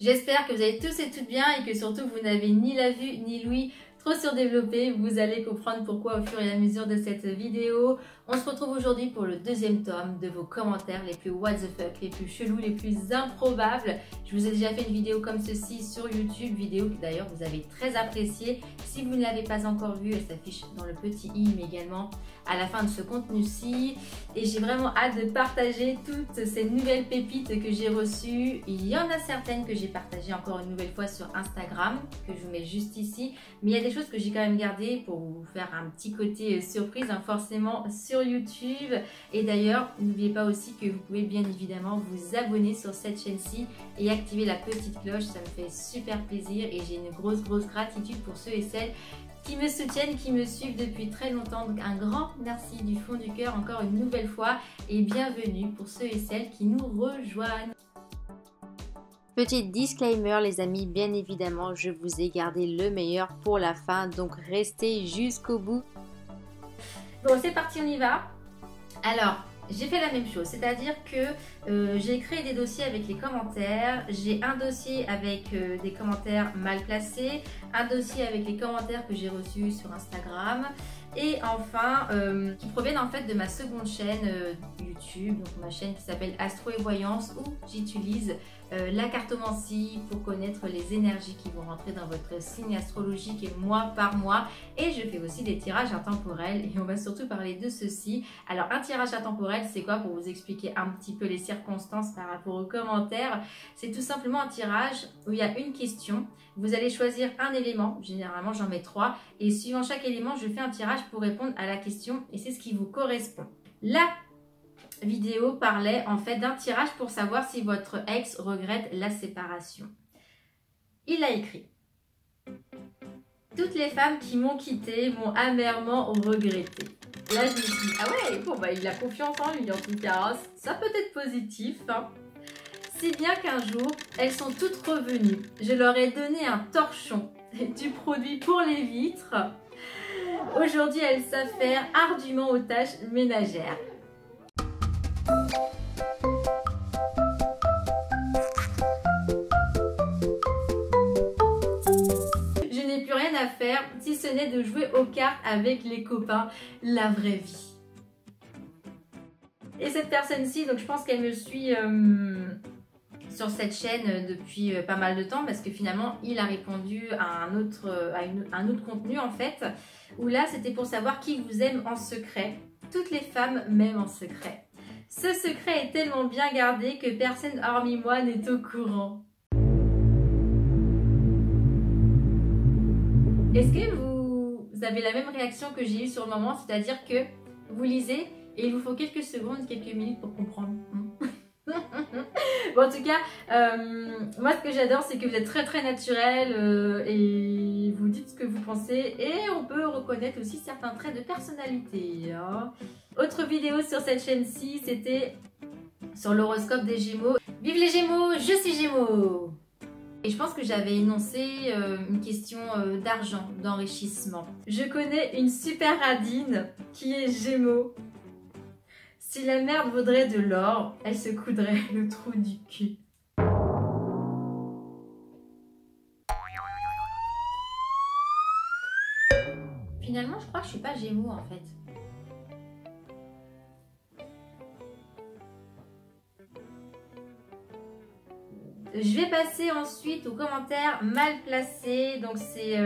J'espère que vous allez tous et toutes bien et que surtout vous n'avez ni la vue ni l'ouïe trop surdéveloppé. Vous allez comprendre pourquoi au fur et à mesure de cette vidéo. On se retrouve aujourd'hui pour le deuxième tome de vos commentaires les plus what the fuck, les plus chelous, les plus improbables. Je vous ai déjà fait une vidéo comme ceci sur YouTube, vidéo que d'ailleurs vous avez très appréciée. Si vous ne l'avez pas encore vue, elle s'affiche dans le petit i, mais également à la fin de ce contenu-ci. Et j'ai vraiment hâte de partager toutes ces nouvelles pépites que j'ai reçues. Il y en a certaines que j'ai partagées encore une nouvelle fois sur Instagram, que je vous mets juste ici. Mais il y a des choses que j'ai quand même gardées pour vous faire un petit côté surprise, hein, forcément sur YouTube. Et d'ailleurs, n'oubliez pas aussi que vous pouvez bien évidemment vous abonner sur cette chaîne-ci et activer la petite cloche. Ça me fait super plaisir et j'ai une grosse gratitude pour ceux et celles qui me soutiennent, qui me suivent depuis très longtemps. Donc un grand merci du fond du cœur encore une nouvelle fois et bienvenue pour ceux et celles qui nous rejoignent. Petit disclaimer les amis, bien évidemment je vous ai gardé le meilleur pour la fin, donc restez jusqu'au bout. Bon c'est parti, on y va. Alors j'ai fait la même chose, c'est-à-dire que j'ai créé des dossiers avec les commentaires. J'ai un dossier avec des commentaires mal placés, un dossier avec les commentaires que j'ai reçus sur Instagram et enfin qui proviennent en fait de ma seconde chaîne YouTube, donc ma chaîne qui s'appelle Astro et Voyance, où j'utilise la cartomancie pour connaître les énergies qui vont rentrer dans votre signe astrologique et mois par mois. Et je fais aussi des tirages intemporels et on va surtout parler de ceci. Alors un tirage intemporel c'est quoi, pour vous expliquer un petit peu les circonstances par rapport aux commentaires? C'est tout simplement un tirage où il y a une question. Vous allez choisir un élément, généralement j'en mets 3, et suivant chaque élément je fais un tirage pour répondre à la question et c'est ce qui vous correspond. La vidéo parlait en fait d'un tirage pour savoir si votre ex regrette la séparation. Il a écrit: toutes les femmes qui m'ont quitté m'ont amèrement regretté. Là je me suis dit, ah ouais, bon bah il a confiance en lui en tout cas, ça peut être positif, hein. Si bien qu'un jour, elles sont toutes revenues. Je leur ai donné un torchon et du produit pour les vitres. Aujourd'hui, elles s'affairent ardument aux tâches ménagères. Je n'ai plus rien à faire si ce n'est de jouer aux cartes avec les copains, la vraie vie. Et cette personne-ci, donc je pense qu'elle me suit sur cette chaîne depuis pas mal de temps, parce que finalement il a répondu à un autre contenu en fait, où là c'était pour savoir qui vous aime en secret. Toutes les femmes m'aiment en secret. Ce secret est tellement bien gardé que personne hormis moi n'est au courant. Est-ce que vous avez la même réaction que j'ai eue sur le moment, c'est-à-dire que vous lisez et il vous faut quelques secondes, quelques minutes pour comprendre? Bon, en tout cas, moi ce que j'adore c'est que vous êtes très naturel et vous dites ce que vous pensez et on peut reconnaître aussi certains traits de personnalité, hein. Autre vidéo sur cette chaîne-ci, c'était sur l'horoscope des Gémeaux. Vive les Gémeaux, je suis Gémeaux! Et je pense que j'avais énoncé une question d'argent, d'enrichissement. Je connais une super radine qui est Gémeaux. Si la merde vaudrait de l'or, elle se coudrait le trou du cul. Finalement, je crois que je suis pas Gémeaux en fait. Je vais passer ensuite aux commentaires mal placés. Donc c'est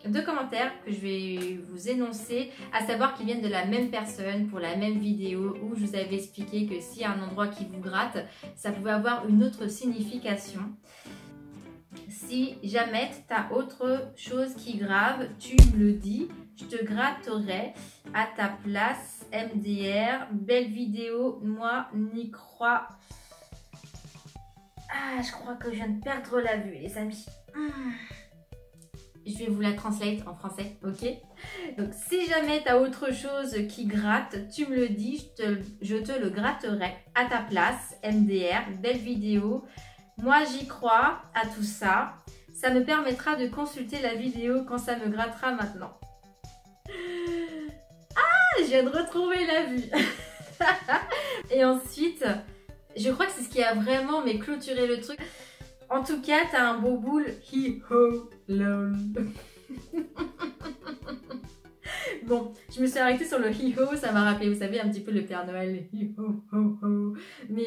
deux commentaires que je vais vous énoncer, à savoir qu'ils viennent de la même personne pour la même vidéo où je vous avais expliqué que s'il y a un endroit qui vous gratte, ça pouvait avoir une autre signification. Si jamais tu as autre chose qui grave, tu me le dis, je te gratterai à ta place. MDR, belle vidéo, moi n'y crois. Ah, je crois que je viens de perdre la vue, les amis. Je vais vous la translate en français, ok? Donc, si jamais tu as autre chose qui gratte, tu me le dis, je te le gratterai à ta place. MDR, belle vidéo. Moi, j'y crois à tout ça. Ça me permettra de consulter la vidéo quand ça me grattera maintenant. Ah, je viens de retrouver la vue. Et ensuite... je crois que c'est ce qui a vraiment clôturé le truc. En tout cas, t'as un beau boule. Hi-ho, lol. Bon, je me suis arrêtée sur le hi-ho, ça m'a rappelé, vous savez, un petit peu le Père Noël. Hi-ho, ho, ho. Mais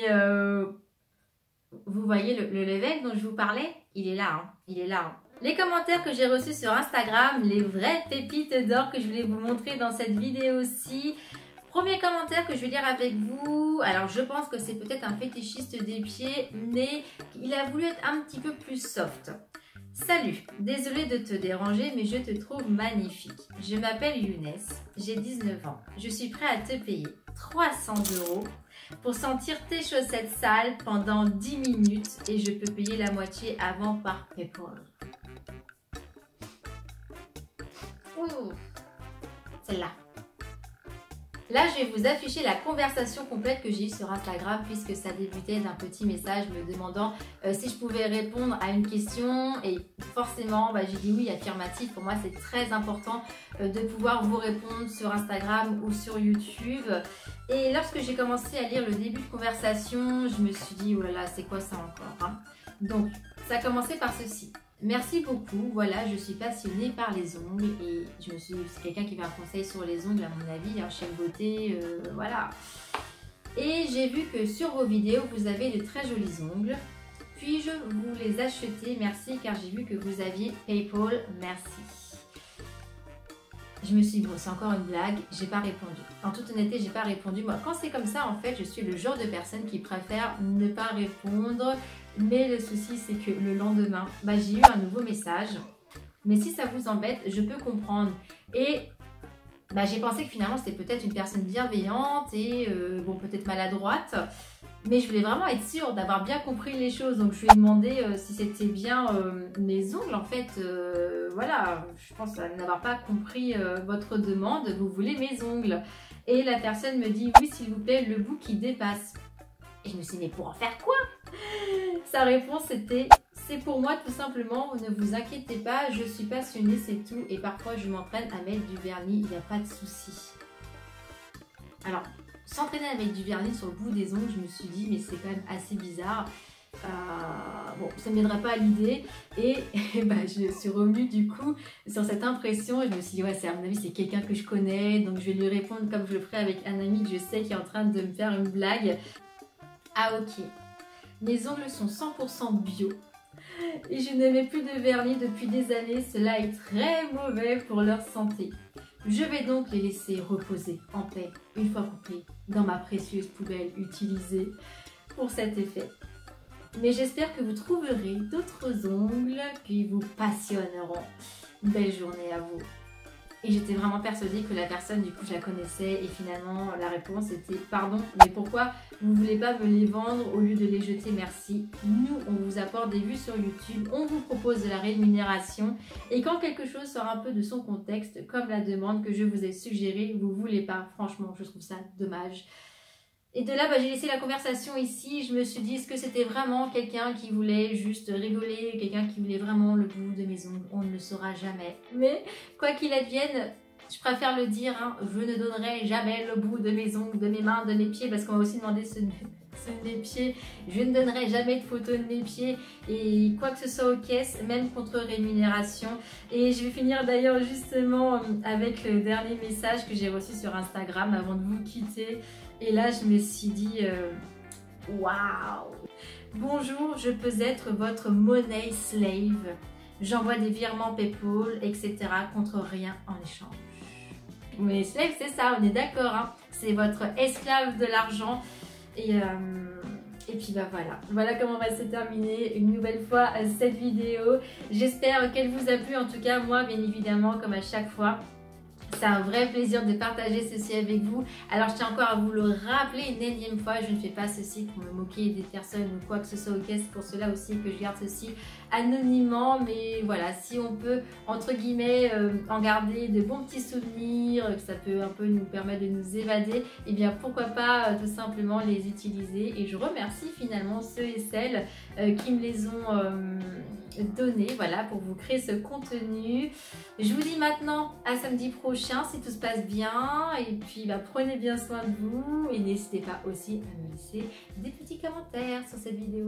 vous voyez le l'évêque dont je vous parlais? Il est là, hein. Il est là. Hein. Les commentaires que j'ai reçus sur Instagram, les vraies pépites d'or que je voulais vous montrer dans cette vidéo aussi. Premier commentaire que je vais lire avec vous. Alors, je pense que c'est peut-être un fétichiste des pieds, mais il a voulu être un petit peu plus soft. Salut, désolée de te déranger, mais je te trouve magnifique. Je m'appelle Younes, j'ai 19 ans. Je suis prêt à te payer 300 € pour sentir tes chaussettes sales pendant 10 minutes et je peux payer la moitié avant par PayPal. Ouh, celle-là. Là, je vais vous afficher la conversation complète que j'ai eue sur Instagram puisque ça débutait d'un petit message me demandant si je pouvais répondre à une question et forcément, j'ai dit oui affirmatif. Pour moi, c'est très important de pouvoir vous répondre sur Instagram ou sur YouTube. Et lorsque j'ai commencé à lire le début de conversation, je me suis dit, oh là là, c'est quoi ça encore hein. Donc, ça a commencé par ceci. Merci beaucoup, voilà, je suis passionnée par les ongles et c'est quelqu'un qui veut un conseil sur les ongles à mon avis, un chef beauté, voilà. Et j'ai vu que sur vos vidéos, vous avez de très jolis ongles. Puis-je vous les acheter? Merci, car j'ai vu que vous aviez PayPal, merci. Je me suis dit, bon, c'est encore une blague, j'ai pas répondu. En toute honnêteté, j'ai pas répondu. Moi, quand c'est comme ça, en fait, je suis le genre de personne qui préfère ne pas répondre. Mais le souci, c'est que le lendemain, j'ai eu un nouveau message. Mais si ça vous embête, je peux comprendre. Et j'ai pensé que finalement, c'était peut-être une personne bienveillante et bon, peut-être maladroite. Mais je voulais vraiment être sûre d'avoir bien compris les choses. Donc, je lui ai demandé si c'était bien mes ongles. En fait, voilà, je pense n'avoir pas compris votre demande. Vous voulez mes ongles. Et la personne me dit, oui, s'il vous plaît, le bout qui dépasse. Et je me suis dit, mais pour en faire quoi? Sa réponse c'était, c'est pour moi tout simplement, ne vous inquiétez pas, je suis passionnée, c'est tout. Et parfois, je m'entraîne à mettre du vernis, il n'y a pas de souci. Alors, s'entraîner à mettre du vernis sur le bout des ongles, je me suis dit, mais c'est quand même assez bizarre. Bon, ça ne m'aidera pas à l'idée. Et je suis revenue du coup sur cette impression. Et je me suis dit, ouais, à mon avis, c'est quelqu'un que je connais. Donc, je vais lui répondre comme je le ferai avec un ami que je sais qui est en train de me faire une blague. Ah, ok. Mes ongles sont 100% bio. Et je ne mets plus de vernis depuis des années. Cela est très mauvais pour leur santé. Je vais donc les laisser reposer en paix, une fois coupés, dans ma précieuse poubelle utilisée pour cet effet. Mais j'espère que vous trouverez d'autres ongles qui vous passionneront. Belle journée à vous. Et j'étais vraiment persuadée que la personne, du coup, je la connaissais. Et finalement, la réponse était « Pardon, mais pourquoi vous ne voulez pas me les vendre au lieu de les jeter? Merci. Nous, on vous apporte des vues sur YouTube. On vous propose de la rémunération. Et quand quelque chose sort un peu de son contexte, comme la demande que je vous ai suggérée, vous ne voulez pas. Franchement, je trouve ça dommage. » Et de là, j'ai laissé la conversation ici. Je me suis dit, est-ce que c'était vraiment quelqu'un qui voulait juste rigoler, quelqu'un qui voulait vraiment le bout de mes ongles? On ne le saura jamais. Mais quoi qu'il advienne, je préfère le dire, hein, je ne donnerai jamais le bout de mes ongles, de mes mains, de mes pieds, parce qu'on m'a aussi demandé ce de mes pieds. Je ne donnerai jamais de photos de mes pieds et quoi que ce soit aux caisses, même contre rémunération. Et je vais finir d'ailleurs justement avec le dernier message que j'ai reçu sur Instagram avant de vous quitter. Et là, je me suis dit, waouh! Bonjour, je peux être votre money slave. J'envoie des virements PayPal, etc. contre rien en échange. Money slave, c'est ça, on est d'accord, hein? C'est votre esclave de l'argent. Et puis voilà. Voilà comment va se terminer une nouvelle fois cette vidéo. J'espère qu'elle vous a plu. En tout cas, moi, bien évidemment, comme à chaque fois, c'est un vrai plaisir de partager ceci avec vous. Alors, je tiens encore à vous le rappeler une énième fois. Je ne fais pas ceci pour me moquer des personnes ou quoi que ce soit. Ok, c'est pour cela aussi que je garde ceci anonymement. Mais voilà, si on peut, entre guillemets, en garder de bons petits souvenirs, que ça peut un peu nous permettre de nous évader, et bien pourquoi pas tout simplement les utiliser. Et je remercie finalement ceux et celles qui me les ont donnés, voilà, pour vous créer ce contenu. Je vous dis maintenant à samedi prochain si tout se passe bien. Et puis prenez bien soin de vous. Et n'hésitez pas aussi à me laisser des petits commentaires sur cette vidéo.